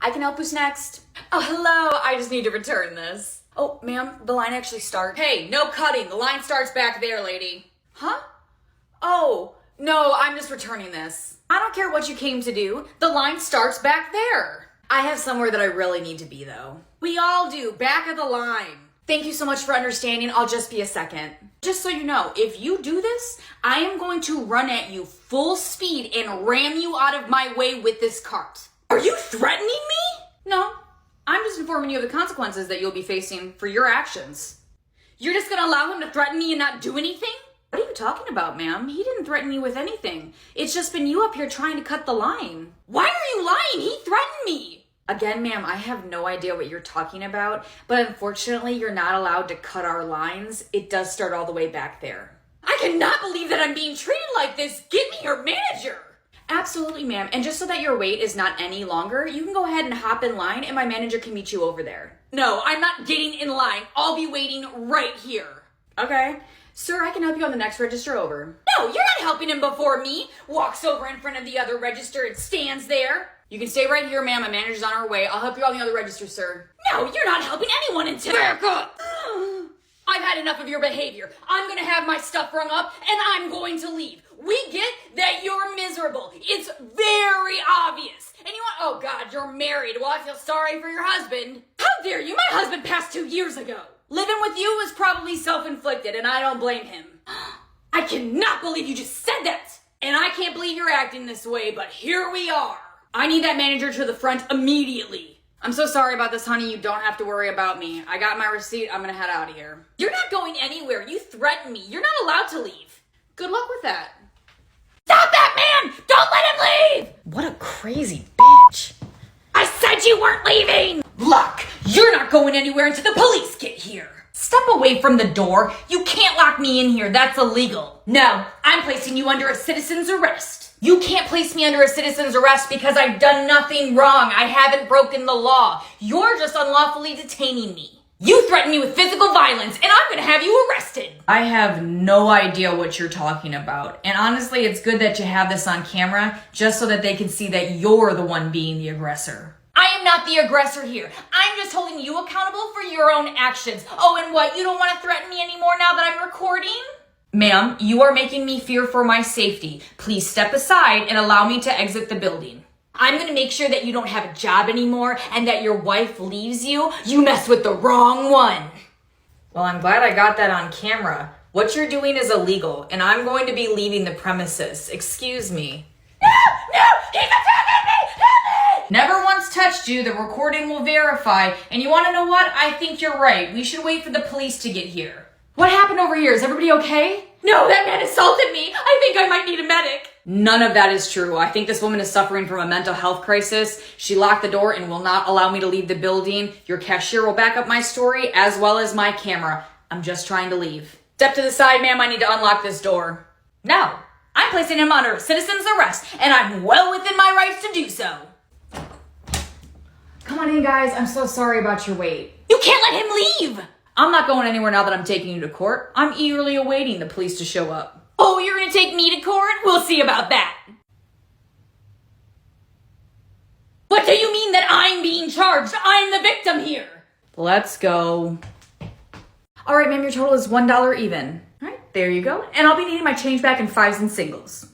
I can help. Who's next? Oh, hello. I just need to return this. Oh, ma'am, the line actually starts. Hey, no cutting. The line starts back there, lady. Huh? Oh, no, I'm just returning this. I don't care what you came to do. The line starts back there. I have somewhere that I really need to be, though. We all do. Back of the line. Thank you so much for understanding. I'll just be a second. Just so you know, if you do this, I am going to run at you full speed and ram you out of my way with this cart. Are you threatening me? No, I'm just informing you of the consequences that you'll be facing for your actions. You're just gonna allow him to threaten me and not do anything? What are you talking about, ma'am? He didn't threaten you with anything. It's just been you up here trying to cut the line. Why are you lying? He threatened me. Again, ma'am, I have no idea what you're talking about, but unfortunately, you're not allowed to cut our lines. It does start all the way back there. I cannot believe that I'm being treated like this. Get me your manager. Absolutely, ma'am. And just so that your wait is not any longer, you can go ahead and hop in line and my manager can meet you over there. No, I'm not getting in line. I'll be waiting right here. Okay. Sir, I can help you on the next register over. No, you're not helping him before me. Walks over in front of the other register and stands there. You can stay right here, ma'am. My manager's on her way. I'll help you on the other register, sir. No, you're not helping anyone until— Back up! I've had enough of your behavior. I'm gonna have my stuff rung up and I'm going to leave. We get that you're miserable. It's very obvious. And you want— oh God, you're married. Well, I feel sorry for your husband. How dare you? My husband passed 2 years ago. Living with you was probably self-inflicted and I don't blame him. I cannot believe you just said that. And I can't believe you're acting this way, but here we are. I need that manager to the front immediately. I'm so sorry about this, honey. You don't have to worry about me. I got my receipt. I'm gonna head out of here. You're not going anywhere. You threatened me. You're not allowed to leave. Good luck with that. Stop that man! Don't let him leave! What a crazy bitch. I said you weren't leaving! Look, you're not going anywhere until the police get here. Step away from the door. You can't lock me in here. That's illegal. No, I'm placing you under a citizen's arrest. You can't place me under a citizen's arrest because I've done nothing wrong. I haven't broken the law. You're just unlawfully detaining me. You threatened me with physical violence and I'm gonna have you arrested. I have no idea what you're talking about. And honestly, it's good that you have this on camera just so that they can see that you're the one being the aggressor. I am not the aggressor here. I'm just holding you accountable for your own actions. Oh, and what? You don't want to threaten me anymore now that I'm recording? Ma'am, you are making me fear for my safety. Please step aside and allow me to exit the building. I'm gonna make sure that you don't have a job anymore and that your wife leaves you. You messed with the wrong one. Well, I'm glad I got that on camera. What you're doing is illegal and I'm going to be leaving the premises. Excuse me. No! He's attacking me! Help me! Never once touched you. The recording will verify. And you want to know what? I think you're right. We should wait for the police to get here. What happened over here? Is everybody okay? No, that man assaulted me. I think I might need a medic. None of that is true. I think this woman is suffering from a mental health crisis. She locked the door and will not allow me to leave the building. Your cashier will back up my story as well as my camera. I'm just trying to leave. Step to the side, ma'am. I need to unlock this door. No. I'm placing him under citizen's arrest, and I'm well within my rights to do so. Come on in, guys. I'm so sorry about your wait. You can't let him leave! I'm not going anywhere now that I'm taking you to court. I'm eagerly awaiting the police to show up. Oh, you're gonna take me to court? We'll see about that. What do you mean that I'm being charged? I'm the victim here. Let's go. All right, ma'am, your total is $1 even. All right, there you go. And I'll be needing my change back in fives and singles.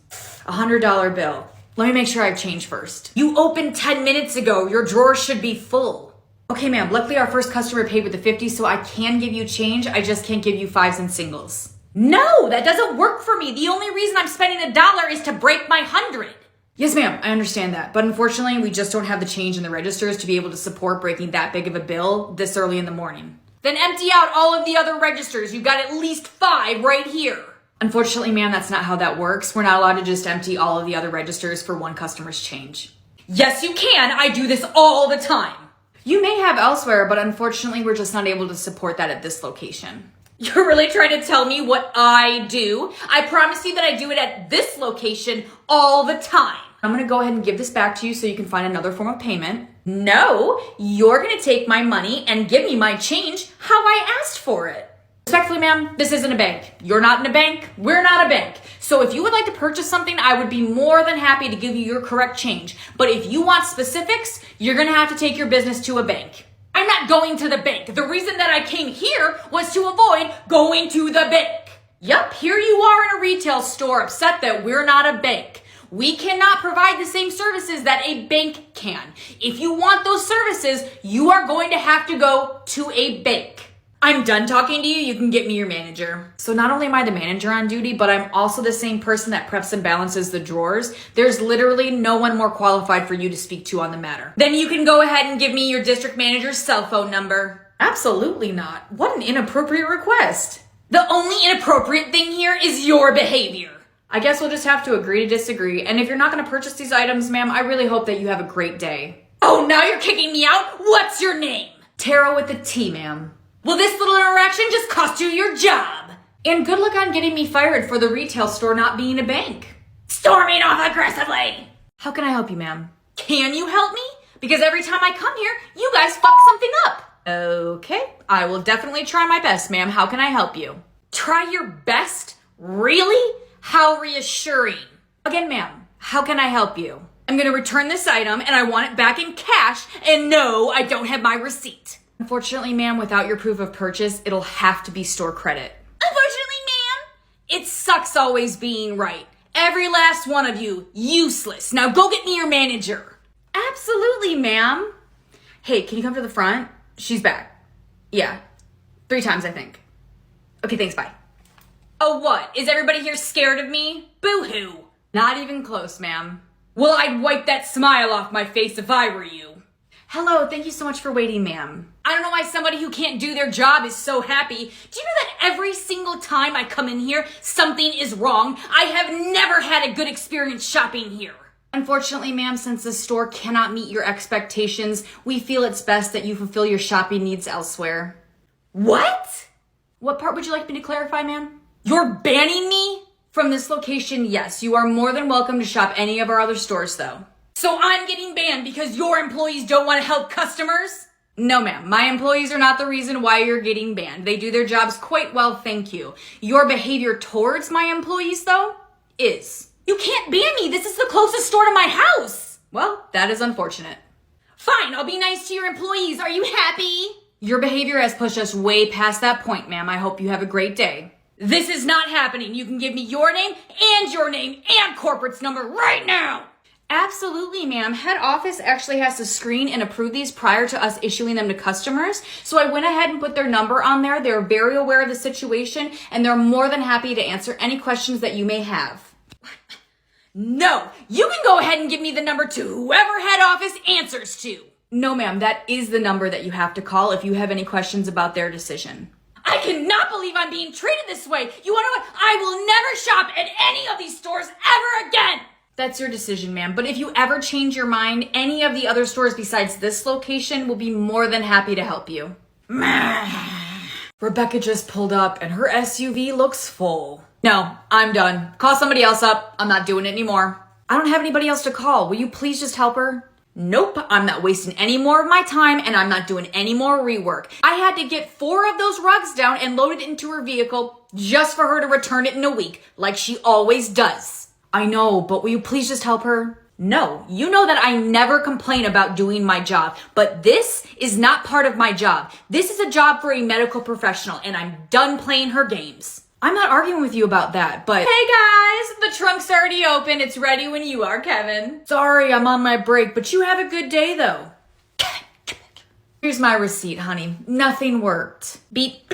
$100 bill. Let me make sure I have change first. You opened 10 minutes ago. Your drawer should be full. Okay, ma'am, luckily our first customer paid with the 50, so I can give you change. I just can't give you fives and singles. No, that doesn't work for me. The only reason I'm spending $1 is to break my 100. Yes, ma'am, I understand that. But unfortunately, we just don't have the change in the registers to be able to support breaking that big of a bill this early in the morning. Then empty out all of the other registers. You've got at least 5 right here. Unfortunately, ma'am, that's not how that works. We're not allowed to just empty all of the other registers for one customer's change. Yes, you can. I do this all the time. You may have elsewhere, but unfortunately, we're just not able to support that at this location. You're really trying to tell me what I do? I promise you that I do it at this location all the time. I'm gonna go ahead and give this back to you so you can find another form of payment. No, you're gonna take my money and give me my change how I asked for it. Respectfully, ma'am, this isn't a bank. You're not in a bank. We're not a bank. So if you would like to purchase something, I would be more than happy to give you your correct change. But if you want specifics, you're gonna have to take your business to a bank. I'm not going to the bank. The reason that I came here was to avoid going to the bank. Yep, here you are in a retail store upset that we're not a bank. We cannot provide the same services that a bank can. If you want those services, you are going to have to go to a bank. I'm done talking to you. You can get me your manager. So not only am I the manager on duty, but I'm also the same person that preps and balances the drawers. There's literally no one more qualified for you to speak to on the matter. Then you can go ahead and give me your district manager's cell phone number. Absolutely not. What an inappropriate request. The only inappropriate thing here is your behavior. I guess we'll just have to agree to disagree. And if you're not going to purchase these items, ma'am, I really hope that you have a great day. Oh, now you're kicking me out? What's your name? Tara with a T, ma'am. Well, this little interaction just cost you your job. And good luck on getting me fired for the retail store not being a bank. Storming off aggressively. How can I help you, ma'am? Can you help me? Because every time I come here, you guys fuck something up. Okay, I will definitely try my best, ma'am. How can I help you? Try your best? Really? How reassuring. Again, ma'am, how can I help you? I'm gonna return this item and I want it back in cash, and no, I don't have my receipt. Unfortunately, ma'am, without your proof of purchase, it'll have to be store credit. Unfortunately, ma'am, it sucks always being right. Every last one of you, useless. Now go get me your manager. Absolutely, ma'am. Hey, can you come to the front? She's back. Yeah, 3 times, I think. Okay, thanks, bye. Oh, what? Is everybody here scared of me? Boo-hoo. Not even close, ma'am. Well, I'd wipe that smile off my face if I were you. Hello, thank you so much for waiting, ma'am. I don't know why somebody who can't do their job is so happy. Do you know that every single time I come in here, something is wrong? I have never had a good experience shopping here. Unfortunately, ma'am, since the store cannot meet your expectations, we feel it's best that you fulfill your shopping needs elsewhere. What? What part would you like me to clarify, ma'am? You're banning me? From this location, yes. You are more than welcome to shop any of our other stores, though. So I'm getting banned because your employees don't want to help customers? No, ma'am. My employees are not the reason why you're getting banned. They do their jobs quite well, thank you. Your behavior towards my employees, though, is. You can't ban me. This is the closest store to my house. Well, that is unfortunate. Fine, I'll be nice to your employees. Are you happy? Your behavior has pushed us way past that point, ma'am. I hope you have a great day. This is not happening. You can give me your name and corporate's number right now. Absolutely, ma'am. Head office actually has to screen and approve these prior to us issuing them to customers. So I went ahead and put their number on there. They're very aware of the situation and they're more than happy to answer any questions that you may have. No, you can go ahead and give me the number to whoever head office answers to. No, ma'am, that is the number that you have to call if you have any questions about their decision. I cannot believe I'm being treated this way. You want to know what? I will never shop at any of these stores ever again. That's your decision, ma'am. But if you ever change your mind, any of the other stores besides this location will be more than happy to help you. Rebecca just pulled up and her SUV looks full. No, I'm done. Call somebody else up. I'm not doing it anymore. I don't have anybody else to call. Will you please just help her? Nope, I'm not wasting any more of my time and I'm not doing any more rework. I had to get 4 of those rugs down and load it into her vehicle just for her to return it in a week, like she always does. I know, but will you please just help her? No, you know that I never complain about doing my job, but this is not part of my job. This is a job for a medical professional and I'm done playing her games. I'm not arguing with you about that, but... Hey guys, the trunk's already open. It's ready when you are, Kevin. Sorry, I'm on my break, but you have a good day, though. Here's my receipt, honey. Nothing worked. Beep.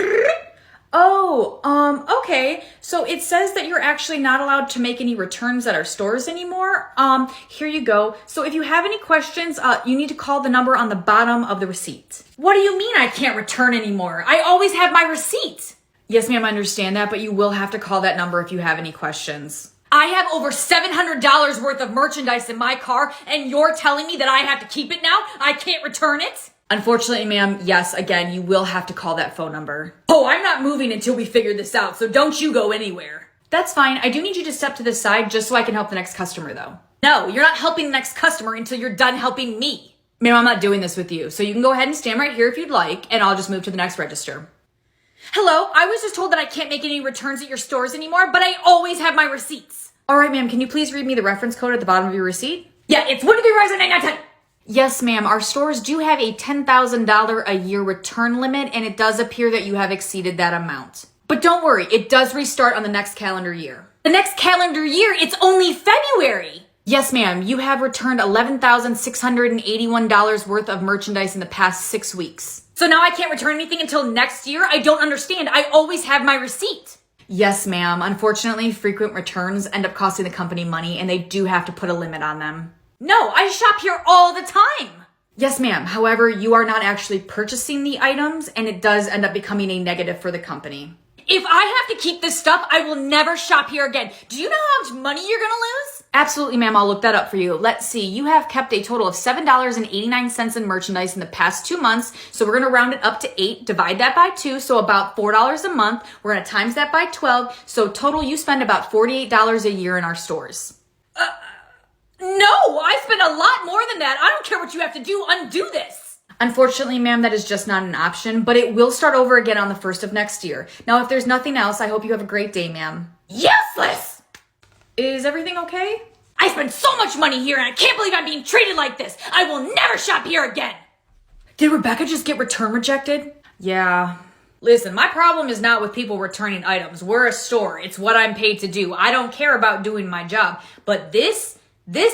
Oh, okay. So it says that you're actually not allowed to make any returns at our stores anymore. Here you go. So if you have any questions, you need to call the number on the bottom of the receipt. What do you mean I can't return anymore? I always have my receipt. Yes, ma'am, I understand that, but you will have to call that number if you have any questions. I have over $700 worth of merchandise in my car, and you're telling me that I have to keep it now? I can't return it? Unfortunately, ma'am, yes, again, you will have to call that phone number. Oh, I'm not moving until we figure this out, so don't you go anywhere. That's fine. I do need you to step to the side just so I can help the next customer, though. No, you're not helping the next customer until you're done helping me. Ma'am, I'm not doing this with you, so you can go ahead and stand right here if you'd like, and I'll just move to the next register. Hello, I was just told that I can't make any returns at your stores anymore, but I always have my receipts. All right, ma'am, can you please read me the reference code at the bottom of your receipt? Yeah, it's 1, 2, 3, rise, 9, 9, 10. Yes, ma'am, our stores do have a $10,000 a year return limit, and it does appear that you have exceeded that amount. But don't worry, it does restart on the next calendar year. The next calendar year? It's only February! Yes, ma'am, you have returned $11,681 worth of merchandise in the past 6 weeks. So now I can't return anything until next year? I don't understand. I always have my receipt. Yes, ma'am. Unfortunately, frequent returns end up costing the company money, and they do have to put a limit on them. No, I shop here all the time. Yes, ma'am. However, you are not actually purchasing the items, and it does end up becoming a negative for the company. If I have to keep this stuff, I will never shop here again. Do you know how much money you're gonna lose? Absolutely, ma'am. I'll look that up for you. Let's see. You have kept a total of $7.89 in merchandise in the past 2 months. So we're going to round it up to 8, divide that by 2. So about $4 a month. We're going to times that by 12. So total you spend about $48 a year in our stores. No, I spend a lot more than that. I don't care what you have to do. Undo this. Unfortunately, ma'am, that is just not an option, but it will start over again on the 1st of next year. Now, if there's nothing else, I hope you have a great day, ma'am. Useless! Is everything okay? I spend so much money here and I can't believe I'm being treated like this. I will never shop here again. Did Rebecca just get return rejected? Yeah. Listen, my problem is not with people returning items. We're a store. It's what I'm paid to do. I don't care about doing my job. But this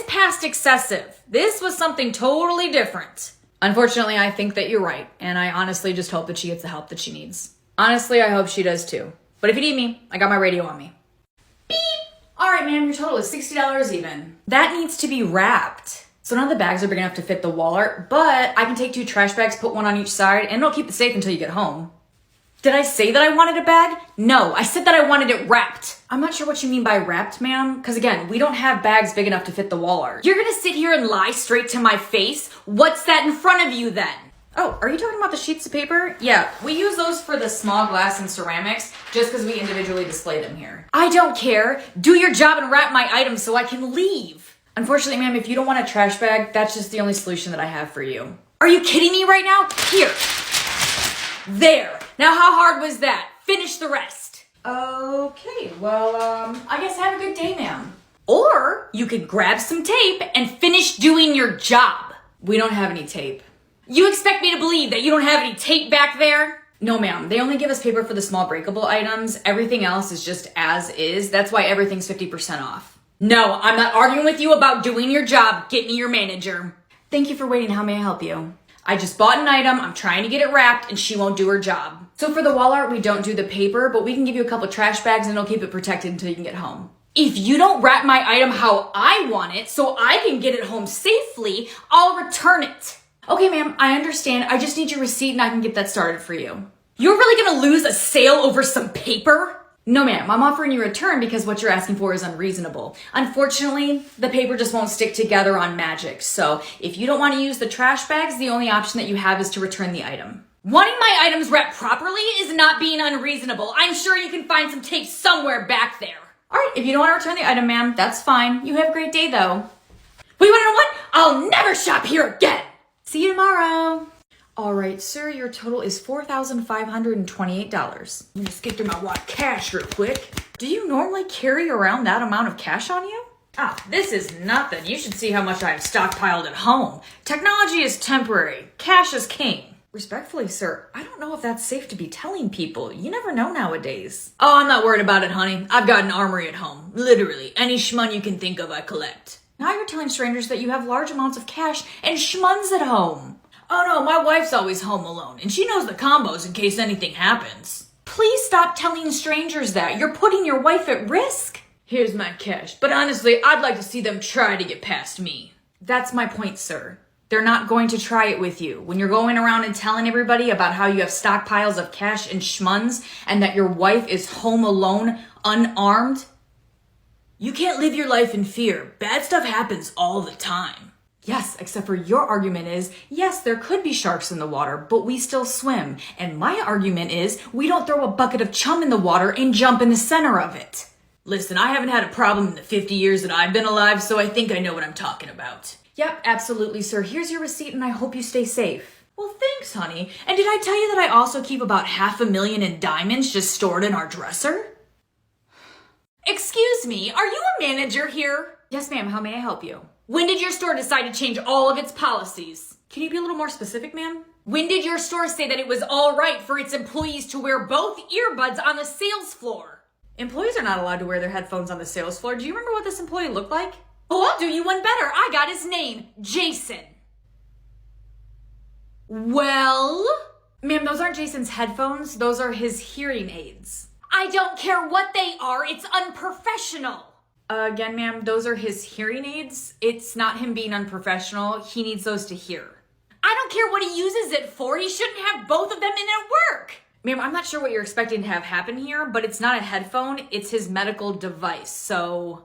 passed excessive. This was something totally different. Unfortunately, I think that you're right. And I honestly just hope that she gets the help that she needs. Honestly, I hope she does too. But if you need me, I got my radio on me. Beep! All right, ma'am, your total is $60 even. That needs to be wrapped. So none of the bags are big enough to fit the wall art, but I can take 2 trash bags, put one on each side, and it'll keep it safe until you get home. Did I say that I wanted a bag? No, I said that I wanted it wrapped. I'm not sure what you mean by wrapped, ma'am, because again, we don't have bags big enough to fit the wall art. You're gonna sit here and lie straight to my face? What's that in front of you then? Oh, are you talking about the sheets of paper? Yeah, we use those for the small glass and ceramics just because we individually display them here. I don't care. Do your job and wrap my items so I can leave. Unfortunately, ma'am, if you don't want a trash bag, that's just the only solution that I have for you. Are you kidding me right now? Here. There. Now how hard was that? Finish the rest. Okay, well, I guess have a good day, ma'am. Or you could grab some tape and finish doing your job. We don't have any tape. You expect me to believe that you don't have any tape back there? No, ma'am. They only give us paper for the small breakable items. Everything else is just as is. That's why everything's 50% off. No, I'm not arguing with you about doing your job. Get me your manager. Thank you for waiting. How may I help you? I just bought an item. I'm trying to get it wrapped and she won't do her job. So for the wall art, we don't do the paper, but we can give you a couple trash bags and it'll keep it protected until you can get home. If you don't wrap my item how I want it so I can get it home safely, I'll return it. Okay, ma'am, I understand. I just need your receipt and I can get that started for you. You're really gonna lose a sale over some paper? No, ma'am, I'm offering you a return because what you're asking for is unreasonable. Unfortunately, the paper just won't stick together on magic. So if you don't want to use the trash bags, the only option that you have is to return the item. Wanting my items wrapped properly is not being unreasonable. I'm sure you can find some tape somewhere back there. All right, if you don't want to return the item, ma'am, that's fine. You have a great day, though. Well, you want to know what? I'll never shop here again. See you tomorrow. All right, sir, your total is $4,528. Let me just get through my wad cash real quick. Do you normally carry around that amount of cash on you? Ah, this is nothing. You should see how much I have stockpiled at home. Technology is temporary. Cash is king. Respectfully, sir, I don't know if that's safe to be telling people. You never know nowadays. Oh, I'm not worried about it, honey. I've got an armory at home. Literally, any schmun you can think of, I collect. Now you're telling strangers that you have large amounts of cash and schmuns at home. Oh no, my wife's always home alone, and she knows the combos in case anything happens. Please stop telling strangers that. You're putting your wife at risk. Here's my cash, but honestly, I'd like to see them try to get past me. That's my point, sir. They're not going to try it with you. When you're going around and telling everybody about how you have stockpiles of cash and schmuns and that your wife is home alone, unarmed, you can't live your life in fear. Bad stuff happens all the time. Yes, except for your argument is, yes, there could be sharks in the water, but we still swim. And my argument is, we don't throw a bucket of chum in the water and jump in the center of it. Listen, I haven't had a problem in the 50 years that I've been alive, so I think I know what I'm talking about. Yep, absolutely, sir. Here's your receipt and I hope you stay safe. Well, thanks, honey. And did I tell you that I also keep about $500,000 in diamonds just stored in our dresser? Excuse me, are you a manager here? Yes, ma'am. How may I help you? When did your store decide to change all of its policies? Can you be a little more specific, ma'am? When did your store say that it was all right for its employees to wear both earbuds on the sales floor? Employees are not allowed to wear their headphones on the sales floor. Do you remember what this employee looked like? Oh, I'll do you one better. I got his name, Jason. Well? Ma'am, those aren't Jason's headphones. Those are his hearing aids. I don't care what they are. It's unprofessional. Again, ma'am, those are his hearing aids. It's not him being unprofessional. He needs those to hear. I don't care what he uses it for. He shouldn't have both of them in at work. Ma'am, I'm not sure what you're expecting to have happen here, but it's not a headphone. It's his medical device. So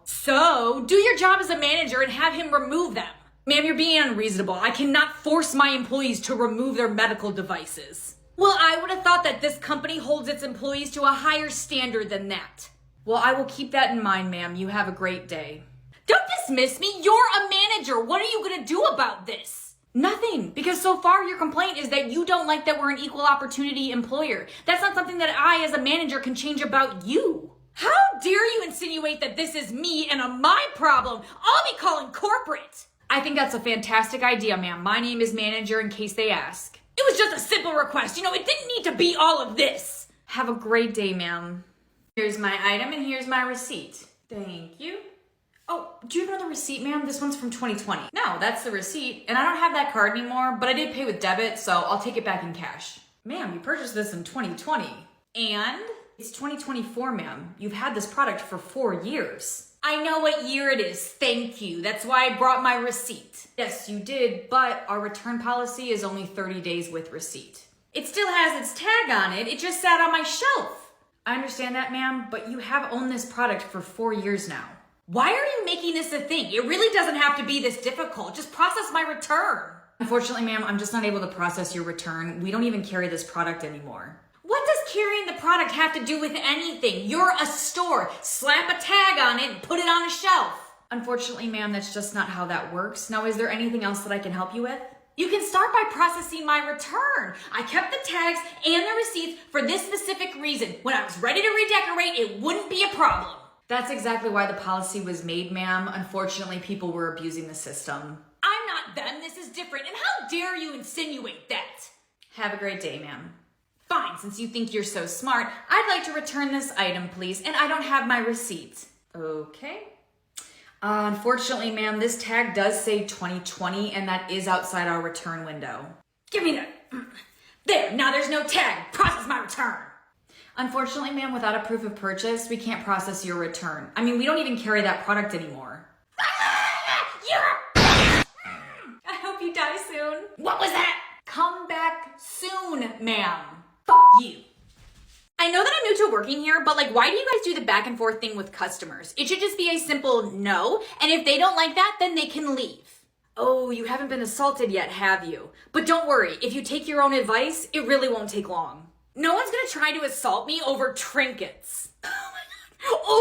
do your job as a manager and have him remove them. Ma'am, you're being unreasonable. I cannot force my employees to remove their medical devices. Well, I would have thought that this company holds its employees to a higher standard than that. Well, I will keep that in mind, ma'am. You have a great day. Don't dismiss me. You're a manager. What are you going to do about this? Nothing, because so far your complaint is that you don't like that we're an equal opportunity employer. That's not something that I, as a manager, can change about you. How dare you insinuate that this is me and my problem? I'll be calling corporate. I think that's a fantastic idea, ma'am. My name is manager in case they ask. It was just a simple request. It didn't need to be all of this. Have a great day, ma'am. Here's my item and here's my receipt. Thank you. Oh, do you have another receipt, ma'am? This one's from 2020. No, that's the receipt. And I don't have that card anymore, but I did pay with debit, so I'll take it back in cash. Ma'am, you purchased this in 2020. And it's 2024, ma'am. You've had this product for 4 years. I know what year it is. Thank you. That's why I brought my receipt. Yes, you did, but our return policy is only 30 days with receipt. It still has its tag on it. It just sat on my shelf. I understand that, ma'am, but you have owned this product for 4 years now. Why are you making this a thing? It really doesn't have to be this difficult. Just process my return. Unfortunately, ma'am, I'm just not able to process your return. We don't even carry this product anymore. What does carrying the product have to do with anything? You're a store. Slap a tag on it and put it on a shelf. Unfortunately, ma'am, that's just not how that works. Now, is there anything else that I can help you with? You can start by processing my return. I kept the tags and the receipts for this specific reason. When I was ready to redecorate, it wouldn't be a problem. That's exactly why the policy was made, ma'am. Unfortunately, people were abusing the system. I'm not them. This is different. And how dare you insinuate that? Have a great day, ma'am. Fine, since you think you're so smart, I'd like to return this item, please, and I don't have my receipt. Okay. Unfortunately, ma'am, this tag does say 2020, and that is outside our return window. Give me that. There, now there's no tag. Process my return. Unfortunately, ma'am, without a proof of purchase, we can't process your return. I mean, we don't even carry that product anymore. I hope you die soon. What was that? Come back soon, ma'am. Fuck you. I know that I'm new to working here, but why do you guys do the back and forth thing with customers? It should just be a simple no, and if they don't like that, then they can leave. Oh, you haven't been assaulted yet, have you? But don't worry, if you take your own advice, it really won't take long. No one's gonna try to assault me over trinkets. Oh my god.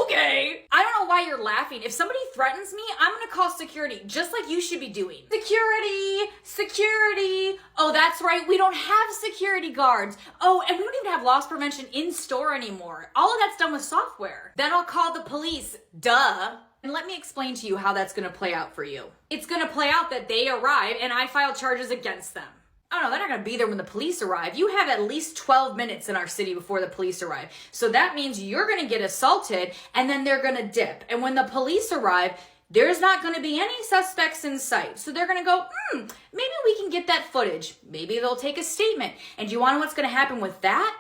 Okay. I don't know why you're laughing. If somebody threatens me, I'm gonna call security, just like you should be doing. Security! Security! Oh, that's right, we don't have security guards. Oh, and we don't even have loss prevention in store anymore. All of that's done with software. Then I'll call the police. Duh. And let me explain to you how that's gonna play out for you. It's gonna play out that they arrive and I file charges against them. Oh no, they're not gonna be there when the police arrive. You have at least 12 minutes in our city before the police arrive. So that means you're gonna get assaulted and then they're gonna dip. And when the police arrive, there's not gonna be any suspects in sight. So they're gonna go, maybe we can get that footage. Maybe they'll take a statement. And do you wanna know what's gonna happen with that?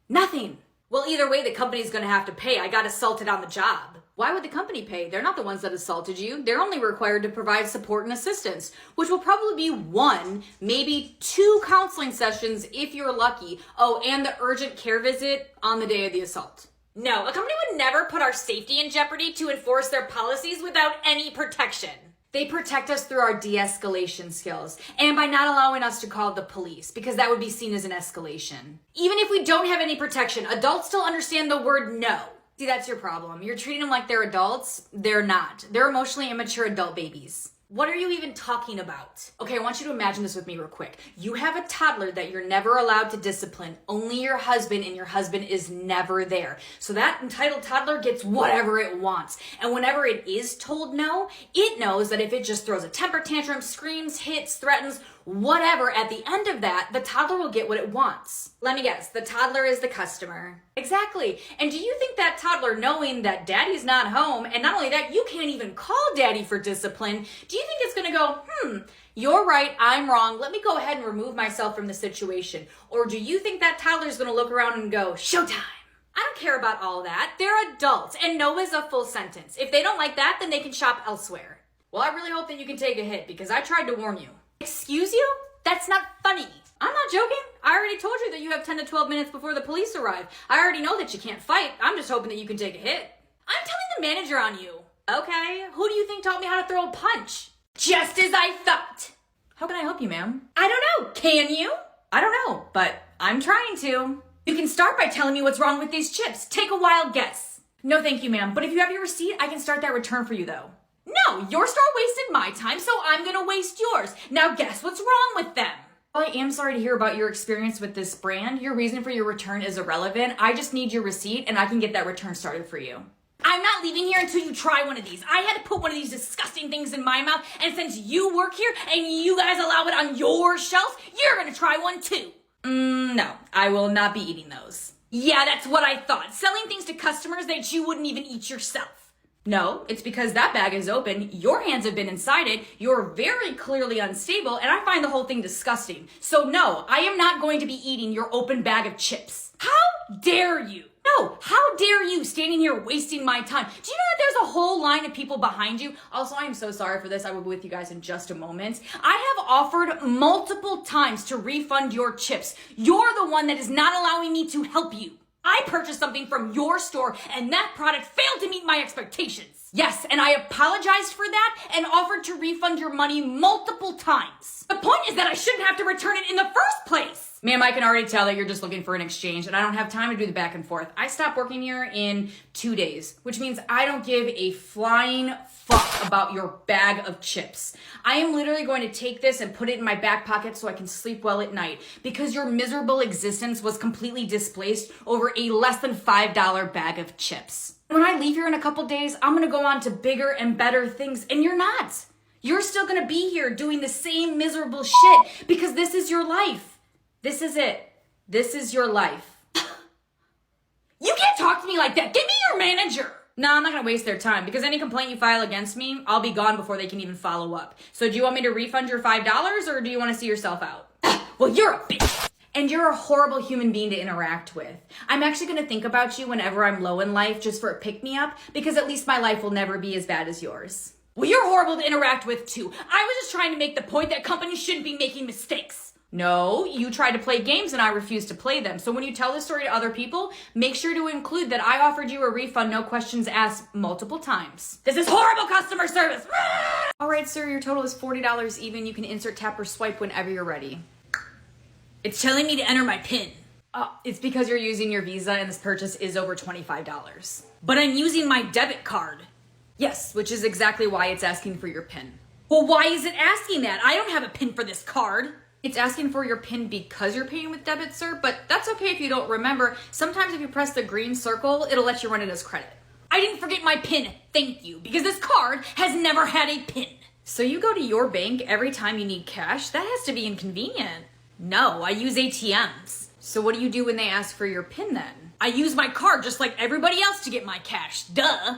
Nothing. Well, either way, the company's gonna have to pay. I got assaulted on the job. Why would the company pay? They're not the ones that assaulted you. They're only required to provide support and assistance, which will probably be 1, maybe 2 counseling sessions if you're lucky. Oh, and the urgent care visit on the day of the assault. No, a company would never put our safety in jeopardy to enforce their policies without any protection. They protect us through our de-escalation skills and by not allowing us to call the police because that would be seen as an escalation. Even if we don't have any protection, adults still understand the word no. See, that's your problem. You're treating them like they're adults. They're not. They're emotionally immature adult babies. What are you even talking about? Okay, I want you to imagine this with me real quick. You have a toddler that you're never allowed to discipline, only your husband, and your husband is never there. So that entitled toddler gets whatever it wants. And whenever it is told no, it knows that if it just throws a temper tantrum, screams, hits, threatens, whatever, at the end of that, the toddler will get what it wants. Let me guess, the toddler is the customer. Exactly. And do you think that toddler, knowing that daddy's not home, and not only that, you can't even call daddy for discipline, do you think it's gonna go, you're right, I'm wrong, let me go ahead and remove myself from the situation? Or do you think that toddler's gonna look around and go, showtime? I don't care about all that. They're adults, and no is a full sentence. If they don't like that, then they can shop elsewhere. Well, I really hope that you can take a hit, because I tried to warn you. Excuse you? That's not funny. I'm not joking. I already told you that you have 10 to 12 minutes before the police arrive. I already know that you can't fight. I'm just hoping that you can take a hit. I'm telling the manager on you. Okay, who do you think taught me how to throw a punch? Just as I thought. How can I help you, ma'am? I don't know. Can you? I don't know, but I'm trying to. You can start by telling me what's wrong with these chips. Take a wild guess. No, thank you, ma'am. But if you have your receipt, I can start that return for you, though. No, your store wasted my time, so I'm gonna waste yours. Now guess what's wrong with them? Well, I am sorry to hear about your experience with this brand. Your reason for your return is irrelevant. I just need your receipt and I can get that return started for you. I'm not leaving here until you try one of these. I had to put one of these disgusting things in my mouth, and since you work here and you guys allow it on your shelf, you're gonna try one too. No, I will not be eating those. Yeah, that's what I thought. Selling things to customers that you wouldn't even eat yourself. No, it's because that bag is open, your hands have been inside it, you're very clearly unstable, and I find the whole thing disgusting. So no, I am not going to be eating your open bag of chips. How dare you? No, how dare you standing here wasting my time? Do you know that there's a whole line of people behind you? Also, I am so sorry for this. I will be with you guys in just a moment. I have offered multiple times to refund your chips. You're the one that is not allowing me to help you. I purchased something from your store and that product failed to meet my expectations. Yes, and I apologized for that and offered to refund your money multiple times. The point is that I shouldn't have to return it in the first place. Ma'am, I can already tell that you're just looking for an exchange and I don't have time to do the back and forth. I stopped working here in 2 days, which means I don't give a flying fuck about your bag of chips. I am literally going to take this and put it in my back pocket so I can sleep well at night because your miserable existence was completely displaced over a less than $5 bag of chips. When I leave here in a couple days, I'm gonna go on to bigger and better things, and you're not. You're still gonna be here doing the same miserable shit because this is your life. This is it. This is your life. You can't talk to me like that. Give me your manager. No, I'm not gonna waste their time because any complaint you file against me, I'll be gone before they can even follow up. So do you want me to refund your $5 or do you want to see yourself out? Well, you're a bitch. And you're a horrible human being to interact with. I'm actually gonna think about you whenever I'm low in life just for a pick-me-up because at least my life will never be as bad as yours. Well, you're horrible to interact with too. I was just trying to make the point that companies shouldn't be making mistakes. No, you tried to play games and I refused to play them. So when you tell this story to other people, make sure to include that I offered you a refund, no questions asked, multiple times. This is horrible customer service. All right, sir, your total is $40 even. You can insert, tap, or swipe whenever you're ready. It's telling me to enter my PIN. It's because you're using your Visa and this purchase is over $25. But I'm using my debit card. Yes, which is exactly why it's asking for your PIN. Well, why is it asking that? I don't have a PIN for this card. It's asking for your PIN because you're paying with debit, sir, but that's okay if you don't remember. Sometimes if you press the green circle, it'll let you run it as credit. I didn't forget my PIN, thank you, because this card has never had a PIN. So you go to your bank every time you need cash? That has to be inconvenient. No, I use ATMs. So what do you do when they ask for your PIN then? I use my card just like everybody else to get my cash, duh.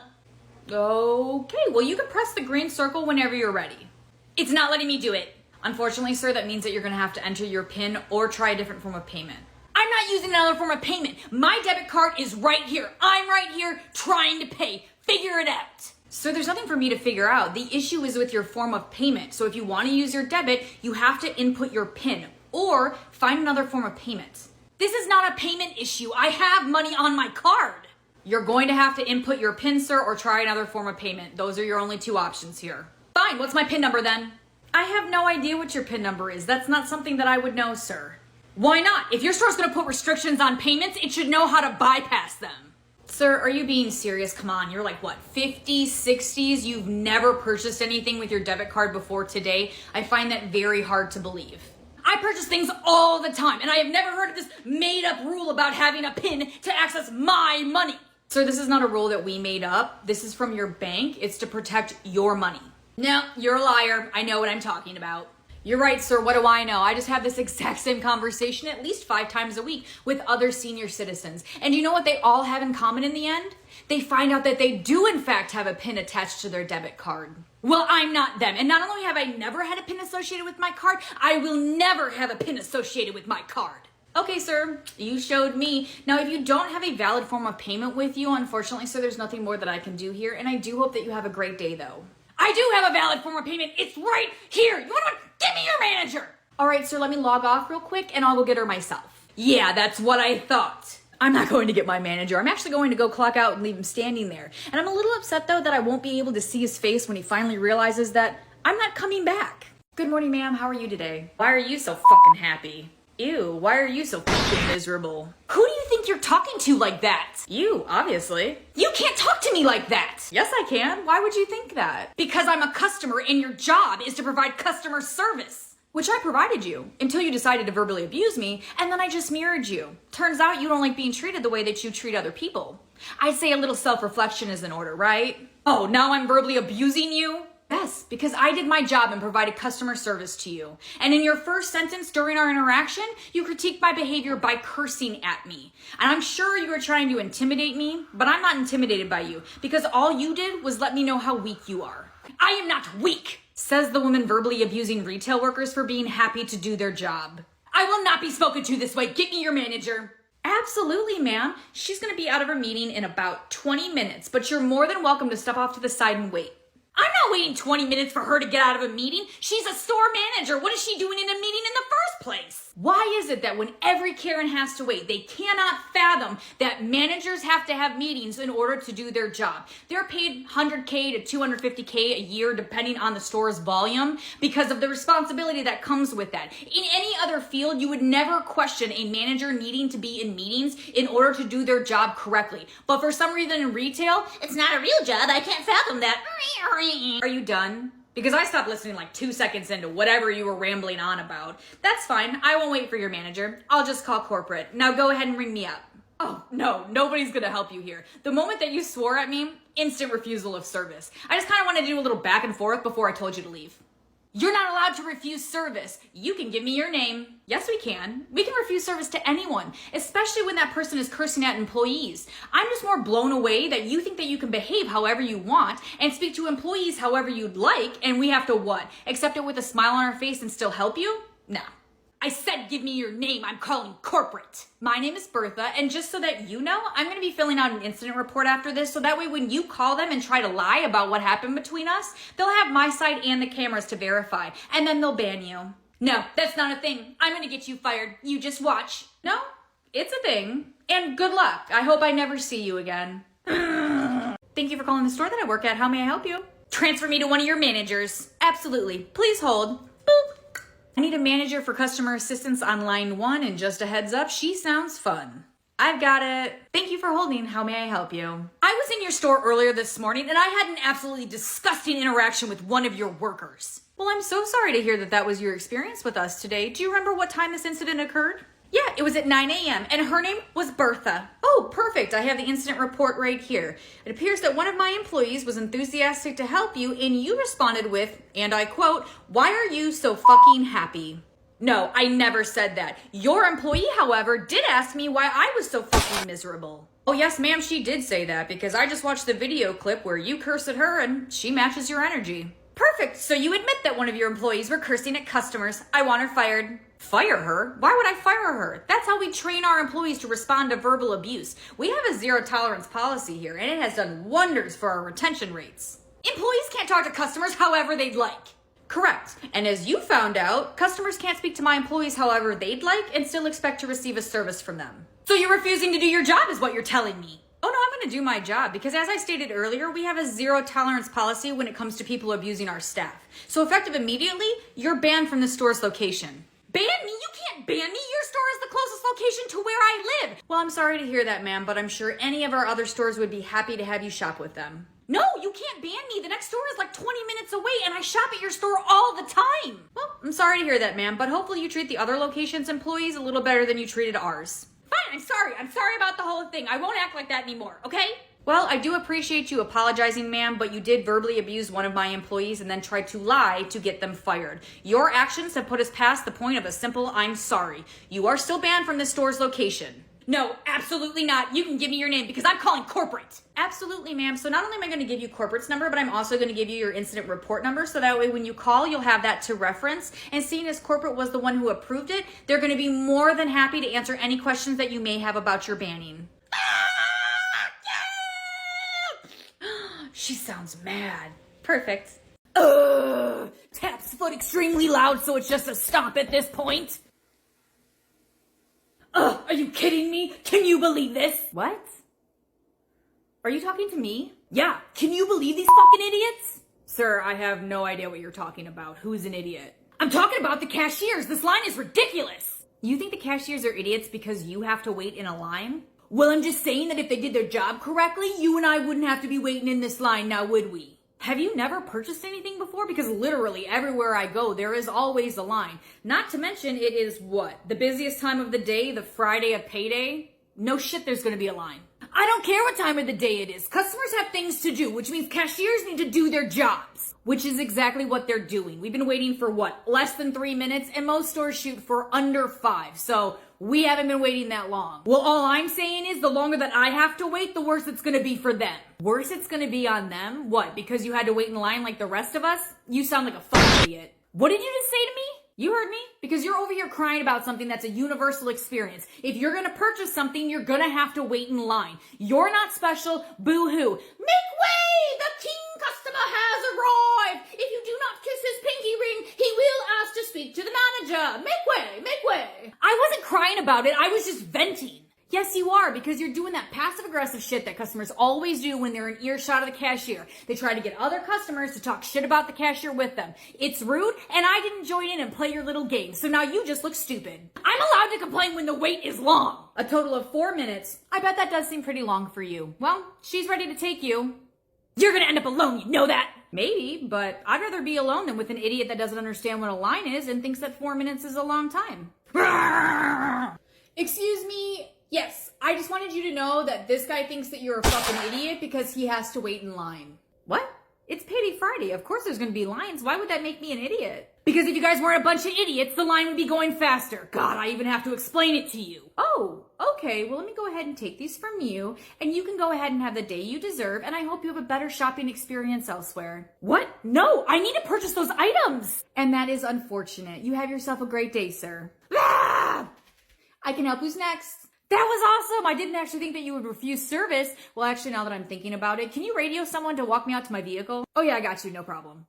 Okay, well you can press the green circle whenever you're ready. It's not letting me do it. Unfortunately, sir, that means that you're gonna have to enter your PIN or try a different form of payment. I'm not using another form of payment. My debit card is right here. I'm right here trying to pay. Figure it out. So there's nothing for me to figure out. The issue is with your form of payment. So if you want to use your debit, you have to input your PIN or find another form of payment. This is not a payment issue. I have money on my card. You're going to have to input your PIN, sir, or try another form of payment. Those are your only two options here. Fine, what's my PIN number then? I have no idea what your PIN number is. That's not something that I would know, sir. Why not? If your store's gonna put restrictions on payments, it should know how to bypass them. Sir, are you being serious? Come on, you're like what, 50s, 60s? You've never purchased anything with your debit card before today? I find that very hard to believe. I purchase things all the time, and I have never heard of this made-up rule about having a PIN to access my money. Sir, this is not a rule that we made up. This is from your bank. It's to protect your money. No, you're a liar. I know what I'm talking about. You're right, sir. What do I know? I just have this exact same conversation at least 5 times a week with other senior citizens. And you know what they all have in common in the end? They find out that they do in fact have a PIN attached to their debit card. Well, I'm not them. And not only have I never had a PIN associated with my card, I will never have a PIN associated with my card. Okay, sir, you showed me. Now, if you don't have a valid form of payment with you, unfortunately, sir, there's nothing more that I can do here. And I do hope that you have a great day, though. I do have a valid form of payment. It's right here. You want to give me your manager? All right, sir, let me log off real quick and I'll go get her myself. Yeah, that's what I thought. I'm not going to get my manager. I'm actually going to go clock out and leave him standing there. And I'm a little upset, though, that I won't be able to see his face when he finally realizes that I'm not coming back. Good morning, ma'am. How are you today? Why are you so fucking happy? Ew, why are you so fucking miserable? Who do you think you're talking to like that? You, obviously. You can't talk to me like that. Yes, I can. Why would you think that? Because I'm a customer and your job is to provide customer service. Which I provided you until you decided to verbally abuse me, and then I just mirrored you. Turns out you don't like being treated the way that you treat other people. I'd say a little self-reflection is in order, right? Oh, now I'm verbally abusing you? Yes, because I did my job and provided customer service to you. And in your first sentence during our interaction, you critiqued my behavior by cursing at me. And I'm sure you were trying to intimidate me, but I'm not intimidated by you because all you did was let me know how weak you are. I am not weak, says the woman verbally abusing retail workers for being happy to do their job. I will not be spoken to this way. Get me your manager. Absolutely, ma'am. She's going to be out of her meeting in about 20 minutes, but you're more than welcome to step off to the side and wait. I'm not waiting 20 minutes for her to get out of a meeting. She's a store manager. What is she doing in a meeting in the first place? Why is it that when every Karen has to wait, they cannot fathom that managers have to have meetings in order to do their job? They're paid $100K to $250K a year depending on the store's volume because of the responsibility that comes with that. In any other field, you would never question a manager needing to be in meetings in order to do their job correctly. But for some reason in retail, it's not a real job. I can't fathom that. Are you done? Because I stopped listening like 2 seconds into whatever you were rambling on about. That's fine. I won't wait for your manager. I'll just call corporate. Now go ahead and ring me up. Oh, no, nobody's gonna help you here. The moment that you swore at me, instant refusal of service. I just kind of wanted to do a little back and forth before I told you to leave. You're not allowed to refuse service. You can give me your name. Yes, we can. We can refuse service to anyone, especially when that person is cursing at employees. I'm just more blown away that you think that you can behave however you want and speak to employees however you'd like, and we have to what? Accept it with a smile on our face and still help you? No. I said give me your name. I'm calling corporate. My name is Bertha, and just so that you know, I'm going to be filling out an incident report after this, so that way when you call them and try to lie about what happened between us, they'll have my side and the cameras to verify, and then they'll ban you. No, that's not a thing. I'm going to get you fired. You just watch. No, it's a thing. And good luck. I hope I never see you again. Thank you for calling the store that I work at. How may I help you? Transfer me to one of your managers. Absolutely. Please hold. Boop. I need a manager for customer assistance on line 1, and just a heads up, she sounds fun. I've got it. Thank you for holding. How may I help you? I was in your store earlier this morning and I had an absolutely disgusting interaction with one of your workers. Well, I'm so sorry to hear that that was your experience with us today. Do you remember what time this incident occurred? Yeah, it was at 9 a.m. and her name was Bertha. Oh, perfect. I have the incident report right here. It appears that one of my employees was enthusiastic to help you and you responded with, and I quote, "Why are you so fucking happy?" No, I never said that. Your employee, however, did ask me why I was so fucking miserable. Oh yes, ma'am, she did say that because I just watched the video clip where you curse at her and she matches your energy. Perfect, so you admit that one of your employees were cursing at customers. I want her fired. Fire her? Why would I fire her? That's how we train our employees to respond to verbal abuse. We have a zero tolerance policy here and it has done wonders for our retention rates. Employees can't talk to customers however they'd like. Correct. And as you found out, customers can't speak to my employees however they'd like and still expect to receive a service from them. So you're refusing to do your job is what you're telling me. Oh no, I'm going to do my job because as I stated earlier, we have a zero tolerance policy when it comes to people abusing our staff. So effective immediately, you're banned from the store's location. Ban me? You can't ban me. Your store is the closest location to where I live. Well, I'm sorry to hear that, ma'am, but I'm sure any of our other stores would be happy to have you shop with them. No, you can't ban me. The next store is like 20 minutes away and I shop at your store all the time. Well, I'm sorry to hear that, ma'am, but hopefully you treat the other location's employees a little better than you treated ours. Fine, I'm sorry. I'm sorry about the whole thing. I won't act like that anymore, okay? Well, I do appreciate you apologizing, ma'am, but you did verbally abuse one of my employees and then tried to lie to get them fired. Your actions have put us past the point of a simple I'm sorry. You are still banned from this store's location. No, absolutely not. You can give me your name because I'm calling corporate. Absolutely, ma'am. So not only am I going to give you corporate's number, but I'm also going to give you your incident report number. So that way when you call, you'll have that to reference. And seeing as corporate was the one who approved it, they're going to be more than happy to answer any questions that you may have about your banning. She sounds mad. Perfect. Taps foot extremely loud, so it's just a stomp at this point. Are you kidding me? Can you believe this? What? Are you talking to me? Yeah, can you believe these fucking idiots? Sir, I have no idea what you're talking about. Who's an idiot? I'm talking about the cashiers. This line is ridiculous. You think the cashiers are idiots because you have to wait in a line? Well, I'm just saying that if they did their job correctly, you and I wouldn't have to be waiting in this line now, would we? Have you never purchased anything before? Because literally everywhere I go, there is always a line. Not to mention it is what? The busiest time of the day, the Friday of payday? No shit, there's gonna be a line. I don't care what time of the day it is. Customers have things to do, which means cashiers need to do their jobs. Which is exactly what they're doing. We've been waiting for what? Less than 3 minutes, and most stores shoot for under 5. So we haven't been waiting that long. Well, all I'm saying is the longer that I have to wait, the worse it's gonna be for them. Worse it's gonna be on them? What, because you had to wait in line like the rest of us? You sound like a fucking idiot. What did you just say to me? You heard me? Because you're over here crying about something that's a universal experience. If you're gonna purchase something, you're gonna have to wait in line. You're not special, boo-hoo. Make way! The king customer has arrived! If you do not kiss his pinky ring, he will ask to speak to the manager. Make way! Make way! I wasn't crying about it, I was just venting. Yes, you are, because you're doing that passive-aggressive shit that customers always do when they're in earshot of the cashier. They try to get other customers to talk shit about the cashier with them. It's rude, and I didn't join in and play your little game, so now you just look stupid. I'm allowed to complain when the wait is long. A total of 4 minutes. I bet that does seem pretty long for you. Well, she's ready to take you. You're gonna end up alone, you know that? Maybe, but I'd rather be alone than with an idiot that doesn't understand what a line is and thinks that 4 minutes is a long time. Excuse me? Yes, I just wanted you to know that this guy thinks that you're a fucking idiot because he has to wait in line. What? It's Payday Friday. Of course there's going to be lines. Why would that make me an idiot? Because if you guys weren't a bunch of idiots, the line would be going faster. God, I even have to explain it to you. Oh, okay. Well, let me go ahead and take these from you, and you can go ahead and have the day you deserve, and I hope you have a better shopping experience elsewhere. What? No, I need to purchase those items. And that is unfortunate. You have yourself a great day, sir. Ah! I can help. Who's next? That was awesome. I didn't actually think that you would refuse service. Well, actually, now that I'm thinking about it, can you radio someone to walk me out to my vehicle? Oh yeah, I got you. No problem.